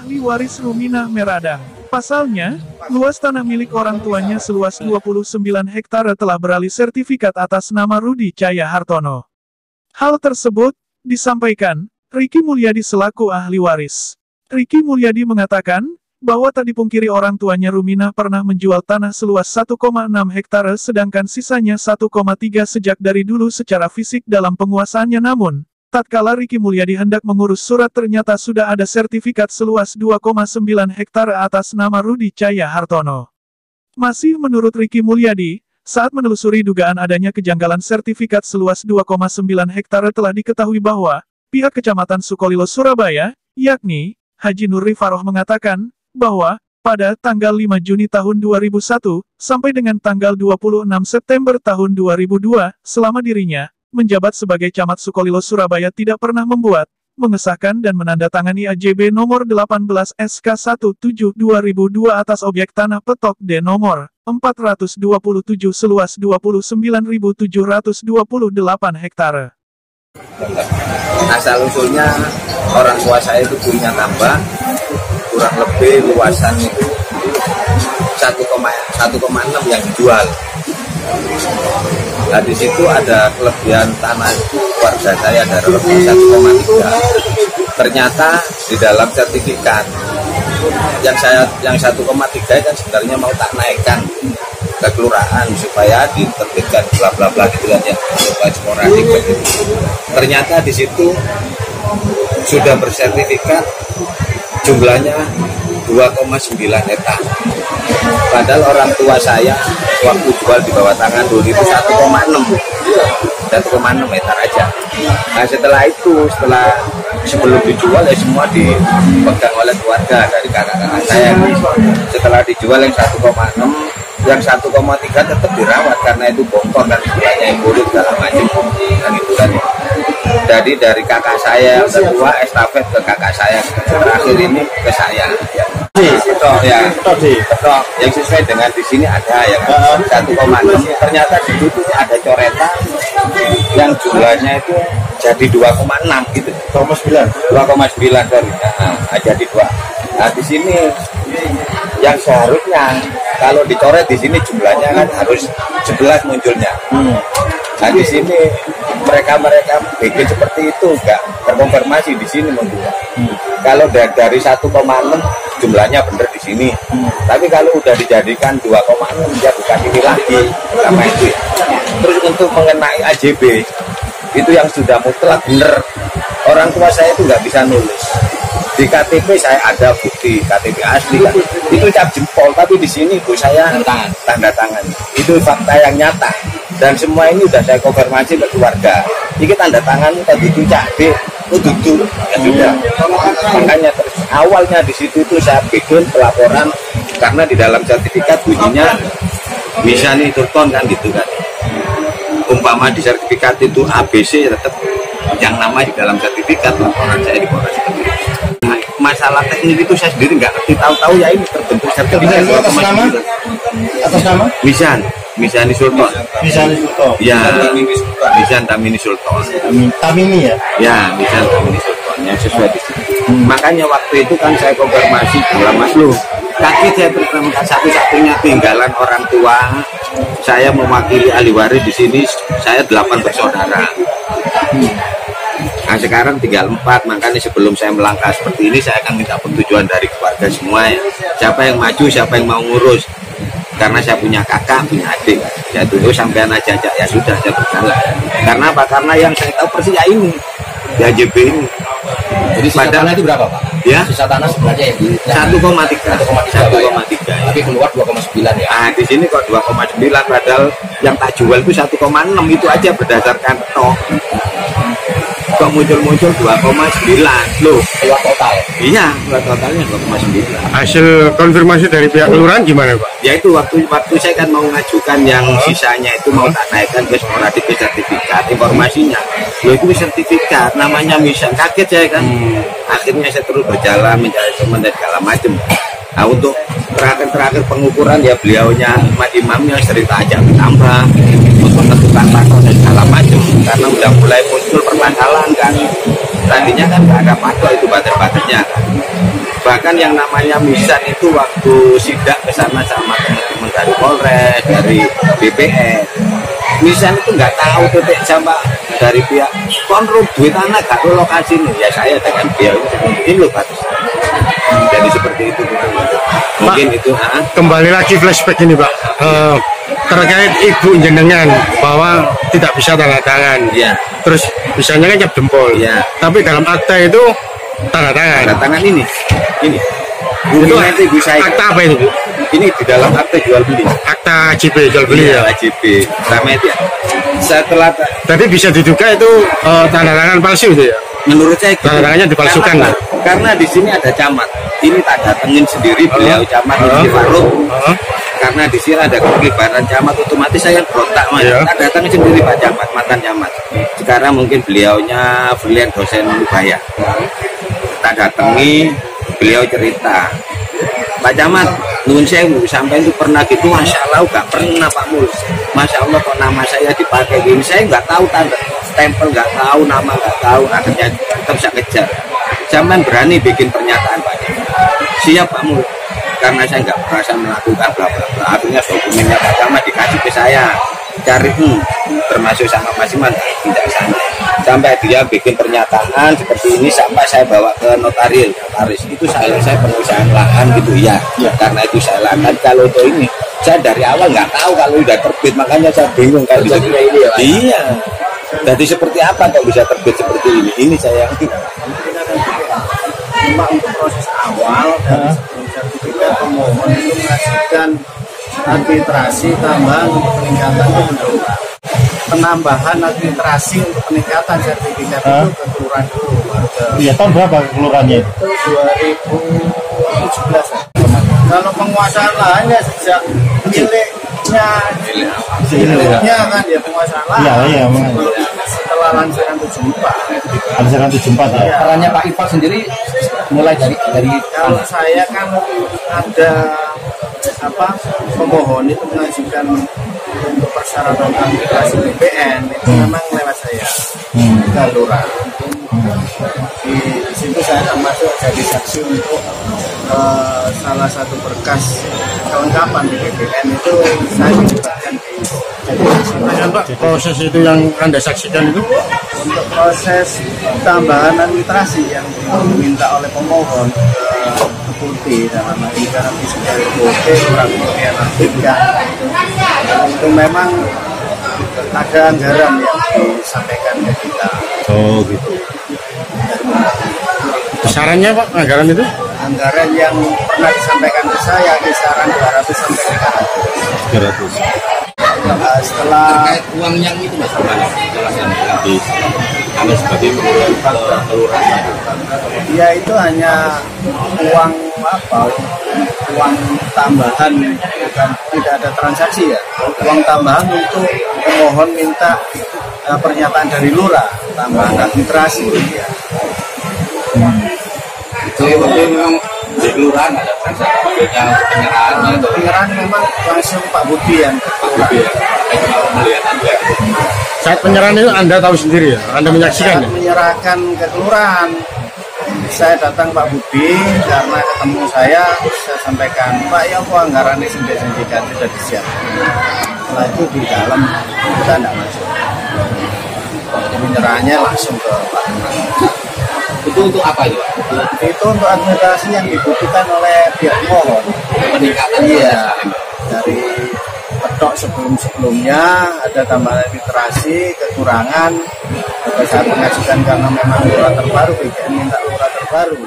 ahli waris Ruminah Meradang. Pasalnya, luas tanah milik orang tuanya seluas 29 hektare telah beralih sertifikat atas nama Rudi Cahya Hartono. Hal tersebut disampaikan Ricky Mulyadi selaku ahli waris. Ricky Mulyadi mengatakan bahwa tak dipungkiri orang tuanya Ruminah pernah menjual tanah seluas 1,6 hektare sedangkan sisanya 1,3 sejak dari dulu secara fisik dalam penguasaannya, namun tatkala Ricky Mulyadi hendak mengurus surat ternyata sudah ada sertifikat seluas 2,9 hektare atas nama Rudi Cahya Hartono. Masih menurut Ricky Mulyadi, saat menelusuri dugaan adanya kejanggalan sertifikat seluas 2,9 hektare telah diketahui bahwa pihak Kecamatan Sukolilo Surabaya, yakni Haji Nurri Faroh mengatakan bahwa pada tanggal 5 Juni tahun 2001 sampai dengan tanggal 26 September tahun 2002, selama dirinya menjabat sebagai Camat Sukolilo Surabaya tidak pernah membuat, mengesahkan dan menandatangani AJB nomor 18 SK17/2002 atas objek tanah petok D nomor 427 seluas 29.728 hektare. Asal-usulnya orang tua saya itu punya tambah kurang lebih luasan itu 1,6 yang dijual. Nah di situ ada kelebihan tanah keluarga saya ada lebih 1,3. Ternyata di dalam sertifikat yang 1,3 kan sebenarnya mau tak naikkan ke kelurahan supaya diterbitkan bla bla bla gitu kan ya, supaya sporadik gitu. Ternyata di situ sudah bersertifikat jumlahnya 2,9 hektar. Padahal orang tua saya waktu jual di bawah tangan dulu itu 1,6 hektar aja. Nah setelah itu, sebelum dijual ya semua dipegang oleh keluarga dari kakak-kakak saya. Setelah dijual yang 1,6, yang 1,3 tetap dirawat karena itu bongkor dan istilahnya yang buruk segala macam dan itu kan. Jadi dari kakak saya yang kedua estafet ke kakak saya terakhir ini ke saya. Betok ya, betok yang sesuai dengan di sini ada ya kan 1,6. Ternyata di situ ada coretan yang jumlahnya itu jadi 2,6 gitu. 2,9 sorry. Nah, jadi 2. Nah di sini yang seharusnya kalau dicoret di sini jumlahnya kan harus 11 munculnya. Nah di sini mereka bikin seperti itu enggak terkonfirmasi di sini mundur. Kalau dari 1,6 jumlahnya benar di sini. Tapi kalau udah dijadikan 2,6 ya bukan ini lagi sama itu. Terus untuk mengenai AJB itu yang sudah mutlak benar. Orang tua saya itu nggak bisa nulis. Di KTP saya ada bukti KTP asli kan. Itu cap jempol, tapi di sini Bu saya tanda tangan. Itu fakta yang nyata. Dan semua ini sudah saya konfirmasi ke keluarga. Ini tanda tangan tadi itu cabe, itu duduk, ya sudah. Makanya terus awalnya di situ itu saya bikin pelaporan karena di dalam sertifikat bunyinya bisa nih turton kan gitu kan. Umpama di sertifikat itu ABC tetap yang nama di dalam sertifikat laporan saya di Polres Kediri. Nah, masalah teknik itu saya sendiri nggak ngerti, tahu-tahu ya ini terbentuk sertifikat atas nama Misani Sultan. Ya, Misan Tamini Sultan. Tamini ya? Ya, Misan Tamini Sultan yang sesuai di sini. Makanya waktu itu kan saya konfirmasi dengan Mas Lu. Kaki saya berterima satu-satunya tinggalan orang tua. Saya mewakili ahli waris di sini. Saya 8 bersaudara. Nah sekarang tinggal 4. Makanya sebelum saya melangkah seperti ini, saya akan minta persetujuan dari keluarga semua ya. Siapa yang maju, siapa yang mau ngurus. Karena saya punya kakak, punya adik. Saya dulu sampean aja ya sudah saya berjalan. Karena apa? Karena yang saya tahu persis ya ini, di AJB ini. Jadi sisa tanah itu berapa Pak? Ya? Sisa tanah sebenarnya yang di 1,3. Tapi keluar 2,9 ya? Ah di sini kok 2,9 padahal yang tak jual itu 1,6 itu aja berdasarkan toh. Kok muncul 2,9 loh. Keluar total? Iya, keluar totalnya 2,9. Hasil konfirmasi dari pihak kelurahan gimana Pak? Ya itu waktu saya kan mau mengajukan yang sisanya itu mau tak naikkan ke sporadik ke sertifikat informasinya. Ya itu sertifikat namanya misal kaget saya kan. Akhirnya saya terus berjalan mencari teman dan segala macam. Nah untuk terakhir pengukuran ya beliaunya imamnya sering ajak bertambah untuk menentukan patok dan segala macam karena udah mulai muncul permasalahan kan. Tadinya kan nggak ada patok itu batas-batasnya kan. Bahkan yang namanya Misan itu waktu sidak ke sana sama teman-teman dari Polres, dari BPN, Misan itu nggak tahu titik sama dari pihak konrub duit tanah gak tahu lokasi ini. Ya saya dengan dia ini loh Pak. Jadi seperti itu. Mungkin Pak, itu. Kembali lagi flashback ini Pak. Terkait ibu jenengan bahwa tidak bisa tanda tangan. Ya. Terus bisanya kan cap jempol. Ya. Tapi dalam akta itu tanda tangan. Tanda tangan ini. Itu nanti bisa akta apa ini Bu? ini di dalam akta jual beli. Akta JP jual beli ya. AJB sama itu ya. Setelah Jadi bisa diduga itu tanda tangan palsu itu ya. menurut saya Tanda tangannya dipalsukan karena, ya? karena di sini ada camat. Ini tak datengin sendiri beliau camat di Faruk. Karena di sini ada keterlibatan camat, otomatis saya berontak Mas. Iya. Tak datengin sendiri Pak Camat, mantan camat. Sekarang mungkin beliaunya beliau dosen Ubaya. Tak datangi, beliau cerita, Pak Camat, nuwun sewu, sampai itu pernah gitu, Masya Allah, gak pernah Pak Mulus. Masya Allah kok nama saya dipakai gini, saya nggak tahu tanda stempel, nggak tahu nama, nggak tahu, akhirnya tetap saya kejar. Sampai berani bikin pernyataan Pak Camat. Siap Pak Mulus, karena saya nggak merasa melakukan bla bla bla. Akhirnya dokumennya Pak Camat dikasih ke saya, cari termasuk sama Mas Iman tidak sana. Sampai dia bikin pernyataan seperti ini, sampai saya bawa ke notaris itu saya pengusahaan lahan gitu ya. Karena itu saya lahan. Kalau itu ini saya dari awal nggak tahu kalau udah terbit, makanya saya bingung kan ini ya, iya. Jadi seperti apa kok bisa terbit seperti ini? Ini saya cuma untuk proses awal dari sebelum sertifikat pemohon itu mengajukan administrasi tambahan untuk peningkatan kelurahan. Penambahan administrasi untuk peningkatan sertifikat itu ke kelurahan dulu. Iya, tahun berapa kelurahannya itu? Itu 2017. Kalau penguasaan lahan ya sejak miliknya kan ya penguasaan lahan. Iya, Setelah lanseran 74. Lanseran 74 ya. Perannya Pak Iqbal sendiri mulai dari Kalau saya kan ada pemohon itu mengajukan untuk persyaratan administrasi BPN itu memang lewat saya ke lurah. Di situ saya termasuk jadi saksi untuk salah satu berkas kelengkapan di BPN itu saya dilibatkan di Pak, proses itu yang Anda saksikan itu untuk proses tambahan administrasi yang diminta oleh pemohon ke Putih dalam hal ini karena bisa Putih kurang kemudian itu memang ada anggaran yang disampaikan ke kita. Oh gitu. Besarannya Pak, anggaran itu? Anggaran yang pernah disampaikan ke saya kisaran 200 sampai 300. Setelah uang yang itu Mas, jelaskan nanti kami sebagai kelurahan. ya itu hanya uang uang tambahan, bukan tidak ada transaksi ya, uang tambahan untuk pemohon minta pernyataan dari lurah, tambahan administrasi ya. Itu memang di kelurahan ada transaksi penyerahannya atau Penyerahan memang langsung Pak Budi yang melihat aja. Saat penyerahan itu Anda tahu sendiri ya? Anda menyaksikan ya? menyerahkan ke kelurahan. Saya datang Pak Budi karena ketemu saya sampaikan Pak ya kok anggarannya sendiri-sendirikan sudah disiapkan. Setelah itu di dalam kita tidak masuk. Penyerahannya langsung ke Pak Lurah. Itu untuk apa itu Pak? Itu untuk administrasi yang dibutuhkan oleh pihak pemohon. Peningkatan Dari petok sebelum-sebelumnya ada tambahan administrasi, kekurangan. Pada saat mengajukan karena memang lurah terbaru, BPN minta lurah terbaru.